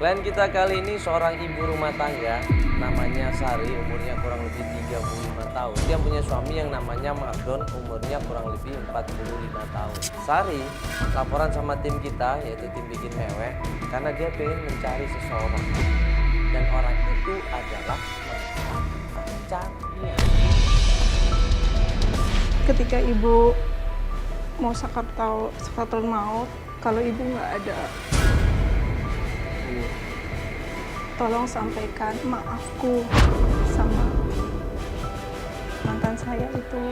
Klien kita kali ini seorang ibu rumah tangga, namanya Sari, umurnya kurang lebih 35 tahun. Dia punya suami yang namanya Mardon, umurnya kurang lebih 45 tahun. Sari laporan sama tim kita, yaitu tim bikin mewek, karena dia pengen mencari seseorang. Dan orang itu adalah pacarnya. Ketika ibu mau sakaratul maut, kalau ibu nggak ada, tolong sampaikan maafku sama mantan saya itu.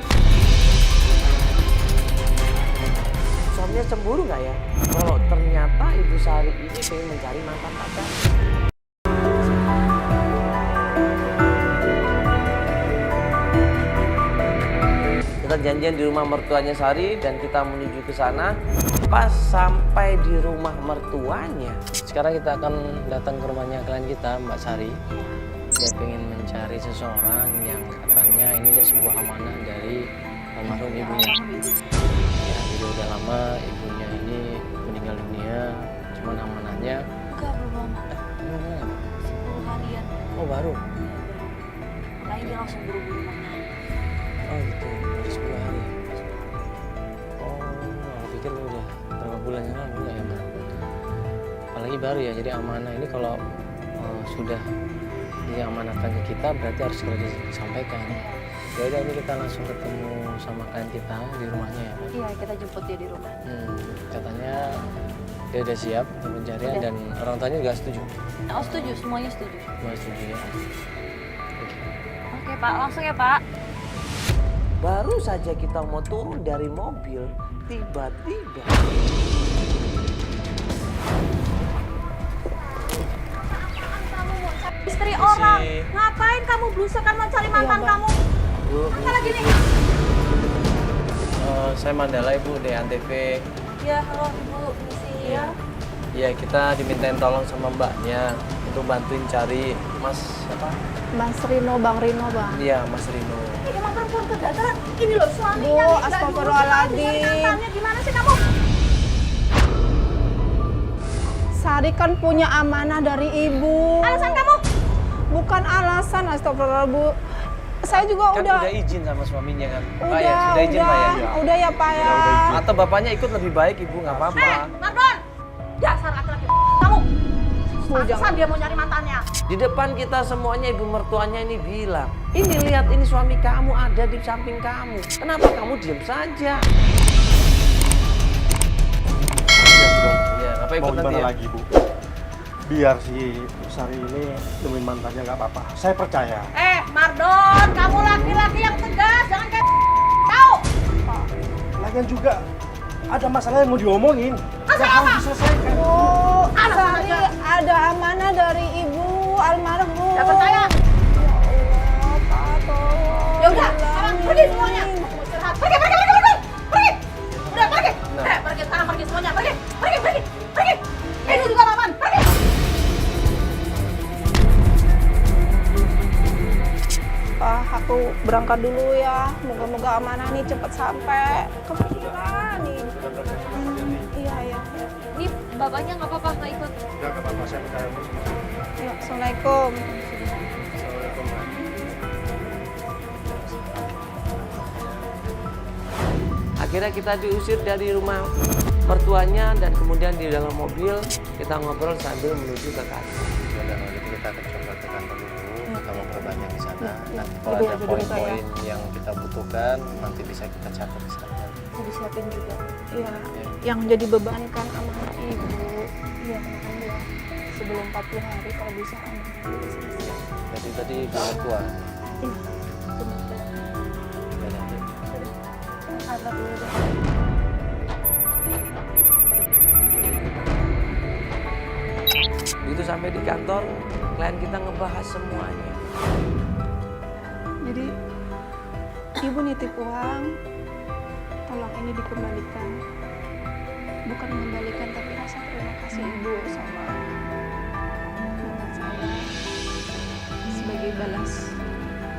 Suaminya cemburu nggak ya? Kalau ternyata Ibu Sari ini pengen mencari mantan pacar. Kita janjian di rumah mertuanya Sari dan kita menuju ke sana. Pas sampai di rumah mertuanya, sekarang kita akan datang ke rumahnya klien kita, Mbak Sari. Dia pengen mencari seseorang yang katanya ini sebuah amanah dari almarhum ibunya. Ya, jadi udah lama ibunya ini meninggal dunia, cuman amanahnya. Enggak, belum lama. Belum lama. 10 harian. Oh baru? Makanya dia langsung buru-buru nanya. Oh gitu, baru 10 hari. Oh, aku pikir udah berapa bulan yang lalu ya Mbak. Apalagi baru ya, jadi amanah ini kalau sudah diamanatkan ke kita berarti harus segera disampaikan. Ya udah, ini kita langsung ketemu sama klien kita di rumahnya ya Pak. Iya, kita jemput dia di rumah. Katanya dia udah siap untuk pencarian dan orang tuanya juga setuju. Oh, setuju, semuanya setuju. Semua setuju ya. Oke Pak, langsung ya Pak. Baru saja kita mau turun dari mobil, tiba-tiba Istri orang, ngapain kamu belusukan mau cari mantan kamu? Bu, Apa lagi nih? saya Mandala Ibu dari Antv. Ya, halo Ibu, misi ya. Iya, kita dimintain tolong sama mbaknya untuk bantuin cari Mas siapa? Mas Rino, Bang Rino, Bang. Iya, Mas Rino. Ini emang perempuan kegagalan. Ini loh suaminya. Bu, nih, nggak astagfirullahaladzim. diurus, cari mantannya. Gimana sih kamu? Sari kan punya amanah dari ibu. Alasan kamu? Bukan alasan, astagfirullah Bu. Saya juga Kan udah izin sama suaminya kan? Pak udah, ya, sudah izin Pak ya? udah ya Pak ya. Atau bapaknya ikut lebih baik Ibu, nggak apa-apa. Mardon! Dasar laki-laki kamu. Bu, Pantesan dia mau nyari mantannya. Di depan kita semuanya ibu mertuanya ini bilang, ini lihat ini suami kamu ada di samping kamu. Kenapa kamu diam saja? Ya, apa ikut Mau nanti gimana ya? lagi Bu? Biar si Sari ini temuin mantannya nggak apa-apa. Saya percaya. Mardon, kamu laki-laki yang tegas, jangan kayak tahu. Lagian juga ada masalah yang mau diomongin. Masalah Yang apa? harus diselesaikan. Bu, Anak Sari aja. ada amanah dari ibu almarhum. Gak percaya? Ya Allah, Pak, tolong. Ya udah, sekarang pergi semuanya. Aku mau istirahat. Pergi. Udah pergi. Nah. Pergi sekarang, pergi semuanya. Pergi. Ini juga lawan. Pergi. Pak, aku berangkat dulu ya. Moga-moga amanah nih cepat sampai. Kepikiran nih. Iya. Ini bapaknya nggak apa-apa nggak ikut. Udah nggak apa-apa, saya percaya. Ya, Assalamualaikum. Assalamualaikum. Akhirnya kita diusir dari rumah mertuanya dan kemudian di dalam mobil kita ngobrol sambil menuju ke kantor. Dan kalau gitu kita akan coba ke kantor dulu, kita ngobrol banyak di sana. Nanti kalau Jadi ada dulu saya. poin-poin yang kita butuhkan, nanti bisa kita catat di sana. Bisa disiapin juga. Iya. Yang jadi beban kan amanah ibu. Iya, alhamdulillah. Sebelum 40 hari kalau bisa amanah jadi selesai. Jadi tadi bilang tua. Iya. Benar. Ya, nanti. Ada dulu deh. Begitu sampai di kantor, klien kita ngebahas semuanya. Jadi ibu nitip uang, tolong ini dikembalikan. Bukan mengembalikan tapi rasa terima kasih ibu sama mantan saya sebagai balas,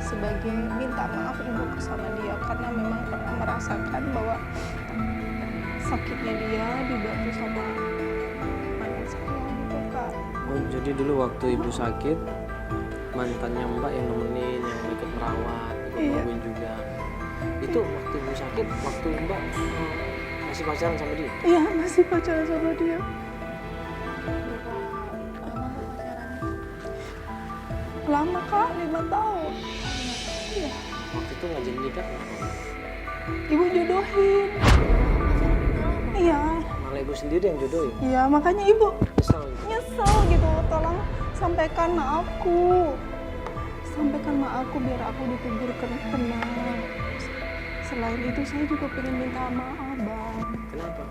sebagai minta maaf ibu sama dia karena memang pernah merasakan bahwa sakitnya dia dibantu sama mantan saya gitu Kak. Oh Oh, jadi dulu waktu ibu sakit, mantannya Mbak yang nemenin, yang ikut merawat, ikut Iya. nungguin juga. Itu waktu ibu sakit, waktu Mbak masih pacaran sama dia? Iya, masih pacaran sama dia. Lama Kak, 5 tahun. Iya, Waktu itu nggak jadi nikah, kenapa? ibu jodohin. Iya, Malah ibu sendiri yang jodohin. iya makanya ibu Nyesel gitu. nyesel gitu. Tolong sampaikan maafku. Sampaikan maafku biar aku dikuburkan tenang. Selain itu saya juga pengen minta maaf, Bang. Kenapa?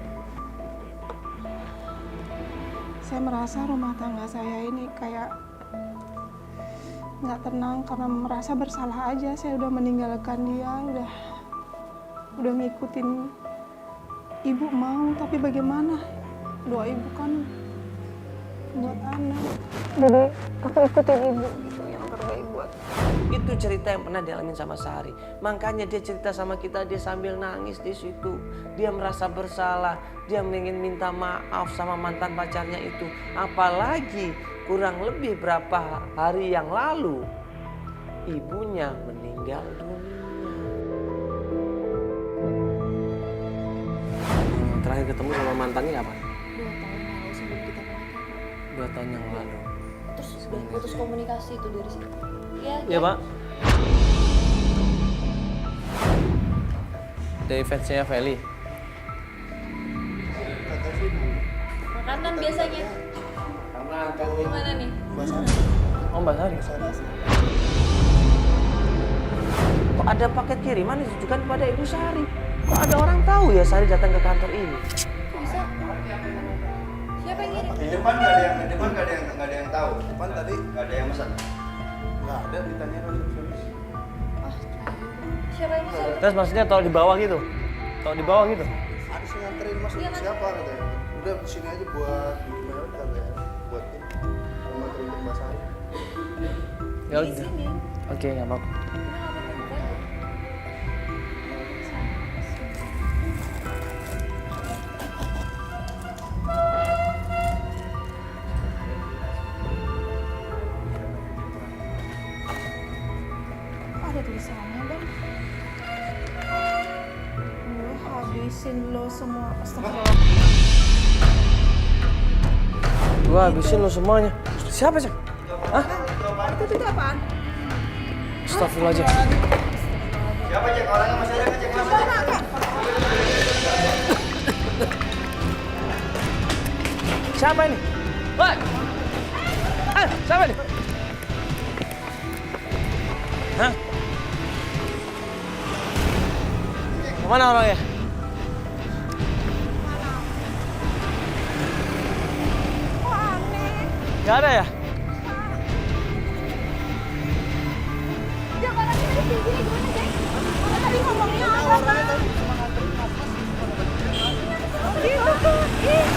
Saya merasa rumah tangga saya ini kayak nggak tenang karena merasa bersalah aja. Saya udah meninggalkan dia, udah ngikutin ibu mau, tapi bagaimana? Doa ibu kan buat anak. Jadi aku ikutin ibu gitu yang terbaik buat. Itu cerita yang pernah dialamin sama Sari. Makanya dia cerita sama kita, dia sambil nangis di situ. Dia merasa bersalah, dia ingin minta maaf sama mantan pacarnya itu. Apalagi kurang lebih berapa hari yang lalu ibunya meninggal dunia. Terakhir ketemu sama mantannya kapan? 2 tahun lalu sebelum kita menikah. 2 tahun yang lalu. Terus udah putus komunikasi itu dari situ. Ya, Iya Pak. Dari fansnya Feli. makanan biasanya. Gimana nih? Oh Mbak Sari. Kok ada paket kiriman ditujukan kepada Ibu Sari? Kok ada orang tahu ya Sari datang ke kantor ini? Kok bisa? Siapa yang ngirim? Di depan nggak ada yang tahu. Depan tadi nggak ada yang pesan. Nggak ada, ditanya kan service. Siapa yang pesan? Terus maksudnya tahu di bawah gitu? Tahu di bawah gitu? Ada sih nganterin masuk Iya, kan? siapa katanya. Udah sini aja buat gimana katanya. Buat ini. Mau nganterin ke Mbak Sari. Ya udah. Oke, nggak apa-apa. Ada tulisannya, Bang. Gue habisin lo semua. Astagfirullah. Gua habisin lo semuanya. Siapa sih? Hah? Itu apaan? Astagfirullahaladzim. Siapa cek orangnya masih ada cek masuk. Siapa ini? Woi! Siapa ini? Hah? Kemana orangnya? Kok aneh? Gak ada ya? Dia orang tadi kayak gini gimana, Jack? Orang tadi ngomongnya apa, Bang? Gitu tuh, ih.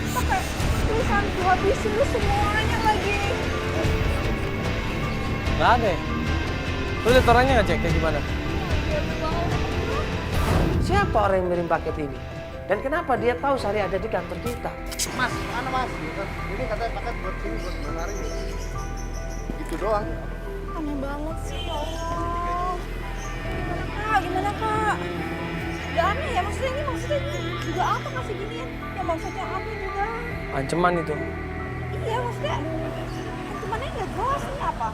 Pakai tulisan gue habisin lu semuanya lagi. Gak ada ya? Lu liat orangnya gak cek kayak gimana? Siapa orang yang ngirim paket ini? Dan kenapa dia tahu Sari ada di kantor kita? Mas, mana Mas? Ini katanya paket buat sini buat Mbak Sari. Gitu doang. Aneh banget sih, ya Allah. Gimana, Kak? Gak aneh ya, maksudnya juga apa kasih ginian? Ya maksudnya apa juga? Ancaman itu. Iya, maksudnya ancamannya nggak jelas ini apa?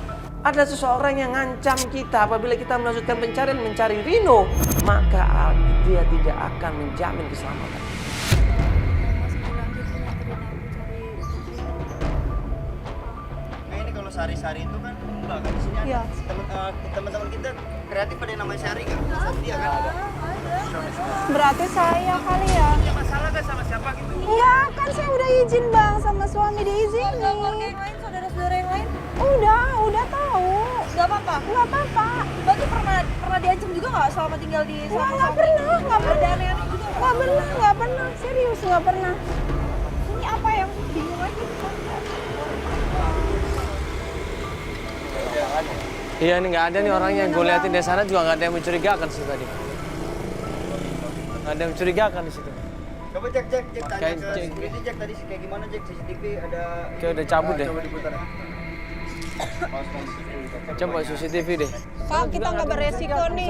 Ada seseorang yang ngancam kita apabila kita melanjutkan pencarian mencari Rino, maka dia tidak akan menjamin keselamatan. Nah ini kalau Sari-Sari itu kan enggak kan di sini ada Iya. teman-teman kita kreatif ada yang namanya Sari kan? Sama dia kan? Berarti saya kali ya? Ada masalah kan sama siapa gitu? Iya, kan saya udah izin Bang sama suami diizinin. Keluarga yang lain, saudara-saudara yang lain? Udah tahu. Gak apa-apa? Nggak apa-apa. Berarti pernah diancam juga nggak selama tinggal di Nggak pernah. Ada aneh-aneh juga Nggak pernah. Serius nggak pernah. Ini apa yang bingung aja? Iya nih nggak ada nih orangnya. Gue liatin dari sana juga nggak ada yang mencurigakan sih tadi. Nggak ada yang mencurigakan di situ. Coba cek tanya Kayak ke cek. security, cek tadi kayak gimana cek CCTV ada. Kayak udah cabut deh. Coba diputar. Mas, Coba CCTV deh. Kak, kita nggak beresiko nih.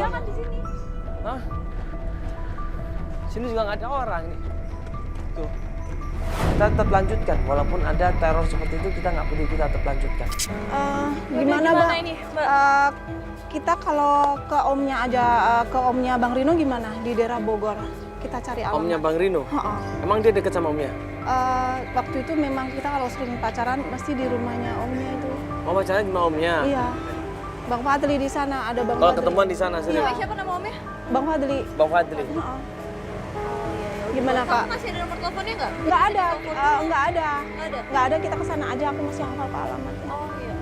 Hah? Sini juga nggak ada orang nih. Tuh. Kita tetap lanjutkan, walaupun ada teror seperti itu kita nggak peduli, kita tetap lanjutkan. Gimana Bang? Kita kalau ke omnya aja, ke omnya Bang Rino gimana di daerah Bogor? Kita cari alamat. Omnya Bang Rino? Heeh. Emang dia deket sama omnya? Waktu itu memang kita kalau sering pacaran pasti di rumahnya omnya itu. Oh pacarnya sama omnya? Iya. Bang Fadli di sana, ada Bang Kalau Fadli. ketemuan di sana sering? Iya. Siapa nama omnya? Bang Fadli. Bang Fadli? Heeh. Gimana Kak? Kamu masih ada nomor teleponnya nggak? Nggak ada, nggak ada. Nggak ada? Nggak ada, kita kesana aja, aku masih hafal ke alamatnya. Oh iya.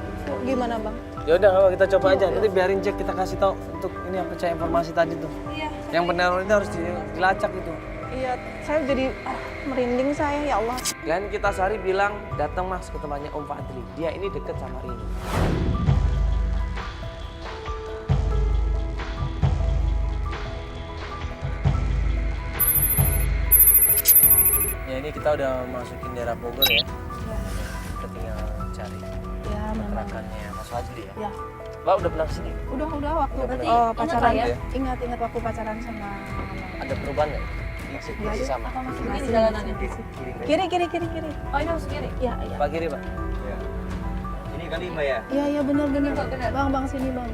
Gimana Bang? Ya udah kalau kita coba aja, nanti biarin cek kita kasih tahu untuk ini apa cek informasi tadi tuh. Iya. Yang peneror itu harus dilacak itu. Iya, saya jadi merinding saya, ya Allah. Klien kita Sari bilang datang mas ke tempatnya Om Fadli. Dia ini deket sama Rino. Ya ini kita udah masukin daerah Bogor ya. Kita tinggal cari Ya, memang. kontrakannya Mas Fadli ya. Ya. Mbak udah pernah kesini? Udah waktu Berarti pacaran ingat ya. lah Ingat waktu pacaran sama Ada perubahan nggak? Masih sama. apa masih Ini di jalanannya. Kiri. Oh ini harus kiri. Iya. Pak kiri Pak. Ini kali Mbak ya. Iya, benar. Benar. Bang, sini Bang.